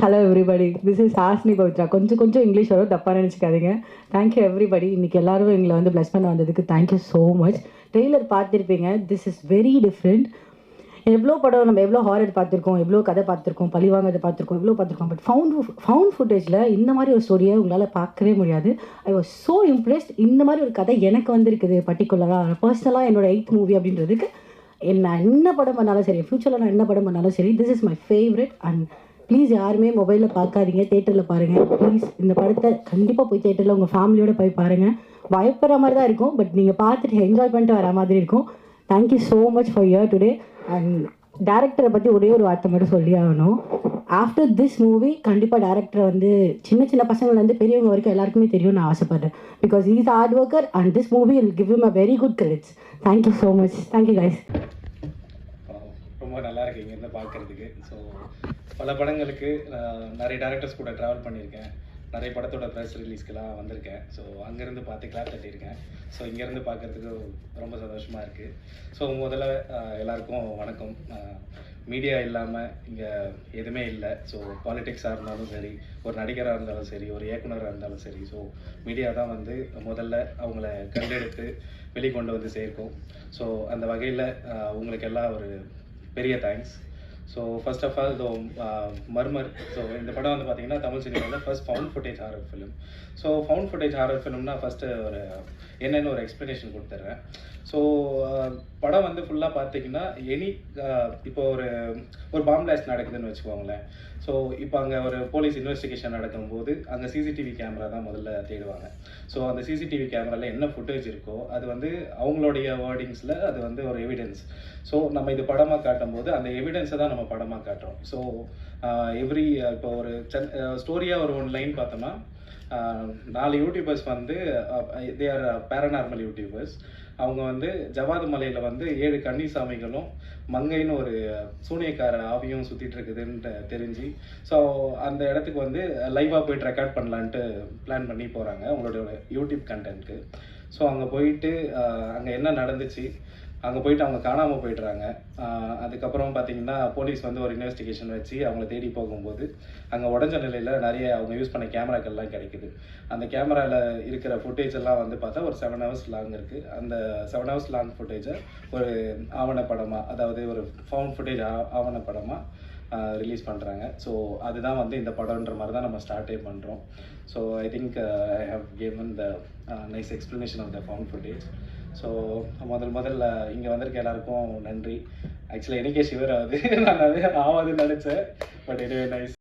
Hello everybody, this is Hasni Pavithra. கொஞ்சம் English வரும், தப்பாக நினச்சிக்காதீங்க. Thank you everybody. இன்றைக்கி எல்லாரும் எங்களை வந்து ப்ளஸ் பண்ண வந்ததுக்கு தேங்க்யூ ஸோ மச். ட்ரெய்லர் பார்த்துருப்பீங்க. This is very different. எவ்வளோ படம் நம்ம எவ்வளோ ஹாரர் பார்த்துருக்கோம், எவ்வளோ கதை பார்த்துருக்கோம், பழிவாங்கதை பார்த்துருக்கோம், எவ்வளோ பார்த்துருக்கோம். பட் ஃபவுண்ட் ஃபுட்டேஜில் இந்த மாதிரி ஒரு ஸ்டோரியை உங்களால் பார்க்கவே முடியாது. I was so impressed. இந்த மாதிரி ஒரு கதை எனக்கு வந்திருக்குது பர்டிகுலராக பர்சனலாக என்னோட 8th மூவி அப்படின்றதுக்கு. என்ன படம் பண்ணாலும் சரி, ஃப்யூச்சரில் நான் என்ன படம் பண்ணாலும் சரி, this is my favourite. And please யாருமே மொபைலில் பார்க்காதீங்க, தேட்டரில் பாருங்கள் ப்ளீஸ். இந்த படத்தை கண்டிப்பாக போய் தேட்டரில் உங்கள் ஃபேமிலியோடு போய் பாருங்கள். பயப்படுற மாதிரி தான் இருக்கும், பட் நீங்கள் பார்த்துட்டு என்ஜாய் பண்ணிட்டு வர மாதிரி இருக்கும். Thank you so much for your today. And டேரக்டரை பற்றி ஒரே ஒரு வார்த்தை மட்டும் சொல்லி ஆகணும். ஆஃப்டர் திஸ் மூவி கண்டிப்பாக டேரக்டரை வந்து சின்ன பசங்கள்லேருந்து பெரியவங்க வரைக்கும் எல்லாருக்குமே தெரியும் நான் ஆசைப்படுறேன். Because is hard worker and this movie will give him a very good credits. Thank you so much. Thank you guys. ரொம்ப நல்லா இருக்கு இங்கேருந்து பார்க்குறதுக்கு. ஸோ பல படங்களுக்கு நிறைய டேரக்டர்ஸ் கூட ட்ராவல் பண்ணியிருக்கேன். நிறைய படத்தோட ப்ரெஸ் ரிலீஸ்க்கெலாம் வந்திருக்கேன். ஸோ அங்கேருந்து பார்த்து கிளாப் தட்டியிருக்கேன். ஸோ இங்கேருந்து பார்க்குறதுக்கு ரொம்ப சந்தோஷமாக இருக்குது. ஸோ முதல்ல எல்லாருக்கும் வணக்கம். மீடியா இல்லாமல் இங்கே எதுவுமே இல்லை. ஸோ பாலிடிக்ஸாக இருந்தாலும் சரி, ஒரு நடிகராக இருந்தாலும் சரி, ஒரு இயக்குனராக இருந்தாலும் சரி, ஸோ மீடியா தான் வந்து முதல்ல அவங்கள கண்டெடுத்து வெளிக்கொண்டு வந்து சேர்க்கும். ஸோ அந்த வகையில் உங்களுக்கு எல்லாம் ஒரு பெரிய thanks. So first of all Murmur. So இந்த படம் வந்து பார்த்தீங்கன்னா தமிழ் சினிமாவில் first found footage horror film. So found footage horror ஃபிலிம்னா ஃபஸ்ட்டு ஒரு என்னென்னு ஒரு எக்ஸ்ப்ளனேஷன் கொடுத்துட்றேன். ஸோ படம் வந்து ஃபுல்லாக பார்த்தீங்கன்னா இப்போ ஒரு பாம் பிளாஸ்ட் நடக்குதுன்னு வச்சுக்கோங்களேன். ஸோ இப்போ அங்கே ஒரு போலீஸ் இன்வெஸ்டிகேஷன் நடக்கும்போது அங்கே சிசிடிவி கேமரா தான் முதல்ல தேடுவாங்க. ஸோ அந்த சிசிடிவி கேமராவில் என்ன ஃபுட்டேஜ் இருக்கோ அது வந்து அவங்களுடைய வேர்டிங்ஸில் அது வந்து ஒரு எவிடன்ஸ். ஸோ நம்ம இது படமாக காட்டும் போது அந்த எவிடன்ஸை தான் நம்ம படமாக காட்டுறோம். ஸோ இப்போ ஒரு ஸ்டோரியாக ஒரு 1 லைன் பார்த்தோம்னா 4 யூடியூபர்ஸ் வந்து தே ஆர் பேரநார்மல் யூடியூபர்ஸ். அவங்க வந்து ஜவாது மலையில் வந்து 7 கன்னி சாமிகளும் மங்கைன்னு ஒரு சூனியக்கார ஆவியும் சுற்றிட்டு இருக்குதுன்னு தெரிஞ்சு ஸோ அந்த இடத்துக்கு வந்து லைவாக போயிட்டு ரெக்கார்ட் பண்ணலான்ட்டு பிளான் பண்ணி போகிறாங்க அவங்களோட யூடியூப் கண்டென்ட்க்கு. ஸோ அங்கே போயிட்டு அங்கே என்ன நடந்துச்சு, அங்கே போயிட்டு அவங்க காணாமல் போய்ட்றாங்க. அதுக்கப்புறம் பார்த்தீங்கன்னா போலீஸ் வந்து ஒரு இன்வெஸ்டிகேஷன் வச்சு அவங்கள தேடி போகும்போது அங்கே உடஞ்ச நிலையில் நிறைய அவங்க யூஸ் பண்ண கேமராக்கள்லாம் கிடைக்குது. அந்த கேமராவில் இருக்கிற ஃபுட்டேஜ் எல்லாம் வந்து பார்த்தா ஒரு 7 hours லாங் இருக்குது. அந்த 7 hours லாங் ஃபுட்டேஜை ஒரு ஆவணப்படமாக, அதாவது ஒரு ஃபவுண்ட் ஃபுட்டேஜ் ஆவணப்படமாக ரிலீஸ் பண்ணுறாங்க. ஸோ அதுதான் வந்து இந்த படம்ன்ற மாதிரி தான் நம்ம ஸ்டார்ட்டே பண்ணுறோம். So I think I have given the nice explanation of the found footage. So முதல்ல இங்கே வந்திருக்க எல்லாருக்கும் நன்றி. ஆக்சுவலாக எனக்கே ஷிவர் ஆகுது, நான் நிறைய ஆகாதுன்னு நினச்சேன். But anyway nice.